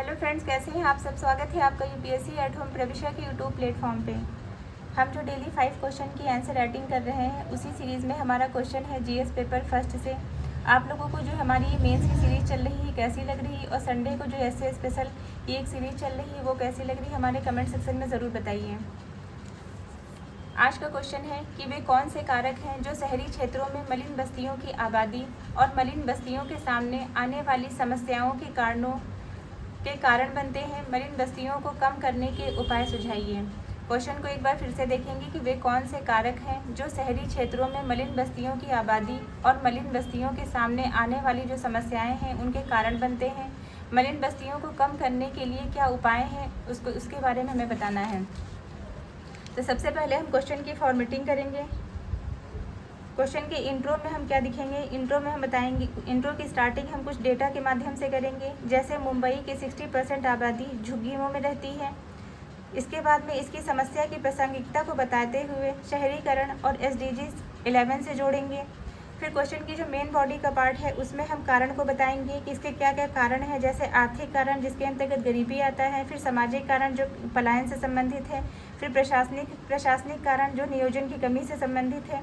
Hello friends, कैसे हैं आप सब। स्वागत है आपका यूपीएससी एट होम प्रविष्या के यूट्यूब प्लेटफॉर्म पे। हम जो डेली 5 क्वेश्चन की आंसर राइटिंग कर रहे हैं उसी सीरीज़ में हमारा क्वेश्चन है जीएस पेपर फर्स्ट से। आप लोगों को जो हमारी मेंस की सीरीज़ चल रही है कैसी लग रही है, और संडे को जो एसए स्पेशल की एक सीरीज़ चल रही है वो कैसी लग रही है, हमारे कमेंट सेक्शन में ज़रूर बताइए। आज का क्वेश्चन है कि वे कौन से कारक हैं जो शहरी क्षेत्रों में मलिन बस्तियों की आबादी और मलिन बस्तियों के सामने आने वाली समस्याओं के कारण बनते हैं। मलिन बस्तियों को कम करने के उपाय सुझाइए। क्वेश्चन को एक बार फिर से देखेंगे कि वे कौन से कारक हैं जो शहरी क्षेत्रों में मलिन बस्तियों की आबादी और मलिन बस्तियों के सामने आने वाली जो समस्याएं हैं उनके कारण बनते हैं। मलिन बस्तियों को कम करने के लिए क्या उपाय हैं उसके बारे में हमें बताना है। तो सबसे पहले हम क्वेश्चन की फॉर्मेटिंग करेंगे। क्वेश्चन के इंट्रो में हम क्या दिखेंगे, इंट्रो में हम बताएंगे, इंट्रो की स्टार्टिंग हम कुछ डेटा के माध्यम से करेंगे। जैसे मुंबई की 60% आबादी झुग्गियों में रहती है। इसके बाद में इसकी समस्या की प्रासंगिकता को बताते हुए शहरीकरण और SDGs 11 से जोड़ेंगे। फिर क्वेश्चन की जो मेन बॉडी का पार्ट है उसमें हम कारण को बताएंगे कि इसके क्या क्या कारण हैं। जैसे आर्थिक कारण जिसके अंतर्गत गरीबी आता है, फिर सामाजिक कारण जो पलायन से संबंधित है, फिर प्रशासनिक कारण जो नियोजन की कमी से संबंधित है।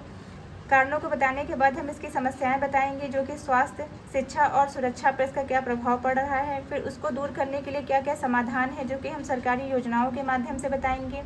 कारणों को बताने के बाद हम इसकी समस्याएं बताएंगे जो कि स्वास्थ्य, शिक्षा और सुरक्षा पर इसका क्या प्रभाव पड़ रहा है। फिर उसको दूर करने के लिए क्या क्या समाधान है जो कि हम सरकारी योजनाओं के माध्यम से बताएंगे।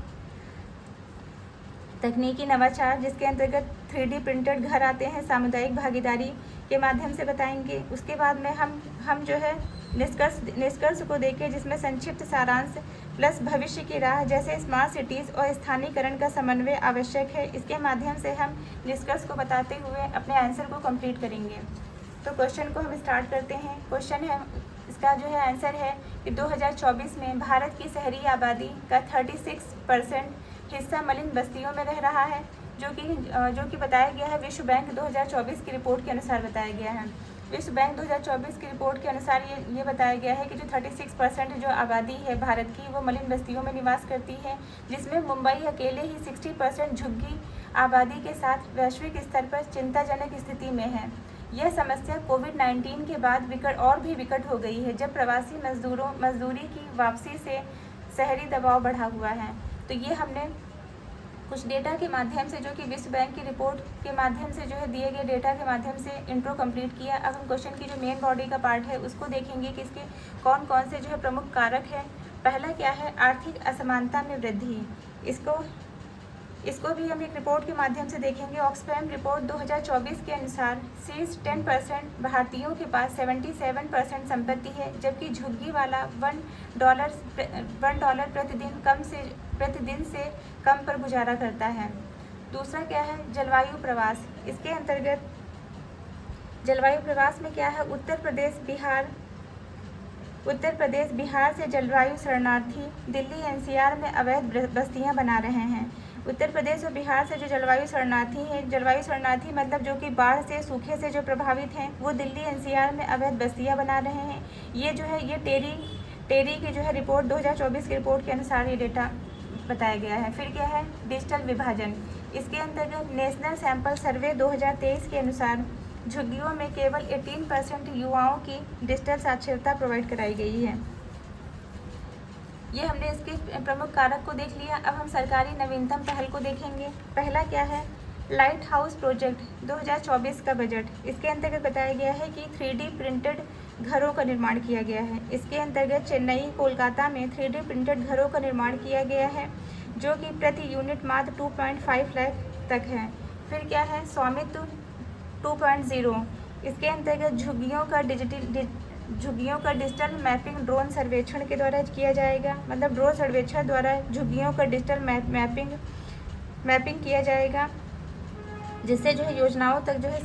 तकनीकी नवाचार जिसके अंतर्गत 3D प्रिंटेड घर आते हैं, सामुदायिक भागीदारी के माध्यम से बताएंगे। उसके बाद में हम जो है निष्कर्ष को देखें जिसमें संक्षिप्त सारांश प्लस भविष्य की राह जैसे स्मार्ट सिटीज़ और स्थानीयकरण का समन्वय आवश्यक है। इसके माध्यम से हम निष्कर्ष को बताते हुए अपने आंसर को कंप्लीट करेंगे। तो क्वेश्चन को हम स्टार्ट करते हैं। क्वेश्चन है, इसका जो है आंसर है कि 2024 में भारत की शहरी आबादी का 36% हिस्सा मलिन बस्तियों में रह रहा है, जो कि बताया गया है विश्व बैंक 2024 की रिपोर्ट के अनुसार बताया गया है। विश्व बैंक 2024 की रिपोर्ट के अनुसार ये बताया गया है कि जो 36% जो आबादी है भारत की वो मलिन बस्तियों में निवास करती है, जिसमें मुंबई अकेले ही 60% झुग्गी आबादी के साथ वैश्विक स्तर पर चिंताजनक स्थिति में है। यह समस्या कोविड-19 के बाद और भी विकट हो गई है, जब प्रवासी मजदूरी की वापसी से शहरी दबाव बढ़ा हुआ है। तो ये हमने कुछ डेटा के माध्यम से जो कि विश्व बैंक की रिपोर्ट के माध्यम से जो है दिए गए डेटा के माध्यम से इंट्रो कंप्लीट किया। अब हम क्वेश्चन की जो मेन बॉडी का पार्ट है उसको देखेंगे कि इसके कौन कौन से जो है प्रमुख कारक हैं। पहला क्या है, आर्थिक असमानता में वृद्धि। इसको भी हम एक रिपोर्ट के माध्यम से देखेंगे। ऑक्सफैम रिपोर्ट 2024 के अनुसार शीर्ष 10% भारतीयों के पास 77% संपत्ति है, जबकि झुग्गी वाला $1 प्रतिदिन से कम पर गुजारा करता है। दूसरा क्या है, जलवायु प्रवास। इसके अंतर्गत जलवायु प्रवास में क्या है, उत्तर प्रदेश बिहार से जलवायु शरणार्थी दिल्ली NCR में अवैध बस्तियां बना रहे हैं। उत्तर प्रदेश और बिहार से जो जलवायु शरणार्थी मतलब जो कि बाढ़ से, सूखे से जो प्रभावित हैं, वो दिल्ली NCR में अवैध बस्तियां बना रहे हैं। ये जो है ये टेरी की जो है रिपोर्ट 2024 की रिपोर्ट के अनुसार ये डेटा बताया गया है। फिर क्या है, डिजिटल विभाजन। इसके अंतर्गत नेशनल सैंपल सर्वे 2023 के अनुसार झुग्गियों में केवल 18% युवाओं की डिजिटल साक्षरता प्रोवाइड कराई गई है। ये हमने इसके प्रमुख कारक को देख लिया। अब हम सरकारी नवीनतम पहल को देखेंगे। पहला क्या है, लाइट हाउस प्रोजेक्ट 2024 का बजट। इसके अंतर्गत बताया गया है कि 3D प्रिंटेड घरों का निर्माण किया गया है। इसके अंतर्गत चेन्नई, कोलकाता में 3D प्रिंटेड घरों का निर्माण किया गया है, जो कि प्रति यूनिट मात्र 2.5 लाख तक है। फिर क्या है, स्वामित्व 2.0। इसके अंतर्गत झुग्गियों का डिजिटल मैपिंग ड्रोन सर्वेक्षण के द्वारा किया जाएगा। मतलब ड्रोन सर्वेक्षण द्वारा झुग्गियों का डिजिटल मैपिंग किया जाएगा, जिससे जो है योजनाओं तक जो है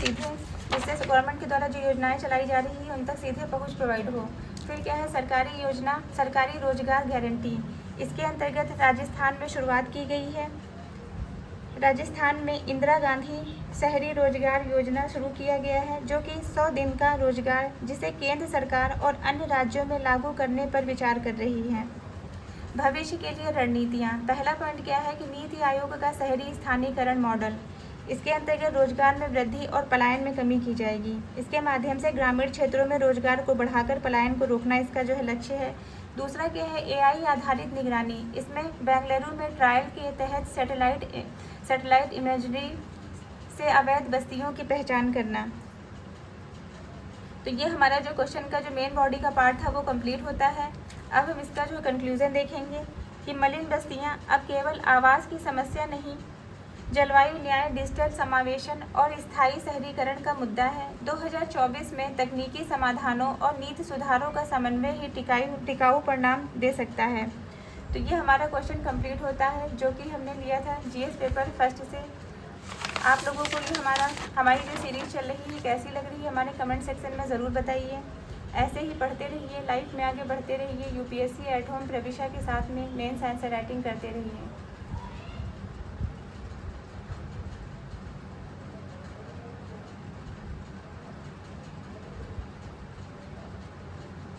जिससे गवर्नमेंट के द्वारा जो योजनाएं चलाई जा रही हैं उन तक सीधे पहुंच प्रोवाइड हो। फिर क्या है, सरकारी रोजगार गारंटी। इसके अंतर्गत राजस्थान में शुरुआत की गई है। राजस्थान में इंदिरा गांधी शहरी रोजगार योजना शुरू किया गया है, जो कि 100 दिन का रोजगार जिसे केंद्र सरकार और अन्य राज्यों में लागू करने पर विचार कर रही है। भविष्य के लिए रणनीतियाँ। पहला पॉइंट क्या है कि नीति आयोग का शहरी स्थानीयकरण मॉडल। इसके अंतर्गत रोजगार में वृद्धि और पलायन में कमी की जाएगी। इसके माध्यम से ग्रामीण क्षेत्रों में रोजगार को बढ़ाकर पलायन को रोकना इसका जो है लक्ष्य है। दूसरा क्या है, AI आधारित निगरानी। इसमें बेंगलुरु में ट्रायल के तहत सैटेलाइट इमेजरी से अवैध बस्तियों की पहचान करना। तो ये हमारा जो क्वेश्चन का जो मेन बॉडी का पार्ट था वो कंप्लीट होता है। अब हम इसका जो कंक्लूजन देखेंगे कि मलिन बस्तियां अब केवल आवास की समस्या नहीं, जलवायु न्याय, डिजिटल समावेशन और स्थायी शहरीकरण का मुद्दा है। 2024 में तकनीकी समाधानों और नीति सुधारों का समन्वय ही टिकाऊ परिणाम दे सकता है। तो ये हमारा क्वेश्चन कंप्लीट होता है जो कि हमने लिया था GS पेपर फर्स्ट से। आप लोगों को ये हमारी जो सीरीज़ चल रही है कैसी लग रही है हमारे कमेंट सेक्शन में ज़रूर बताइए। ऐसे ही पढ़ते रहिए, लाइफ में आगे बढ़ते रहिए, UPSC एट होम प्रविशा के साथ में मेंस आंसर राइटिंग करते रहिए।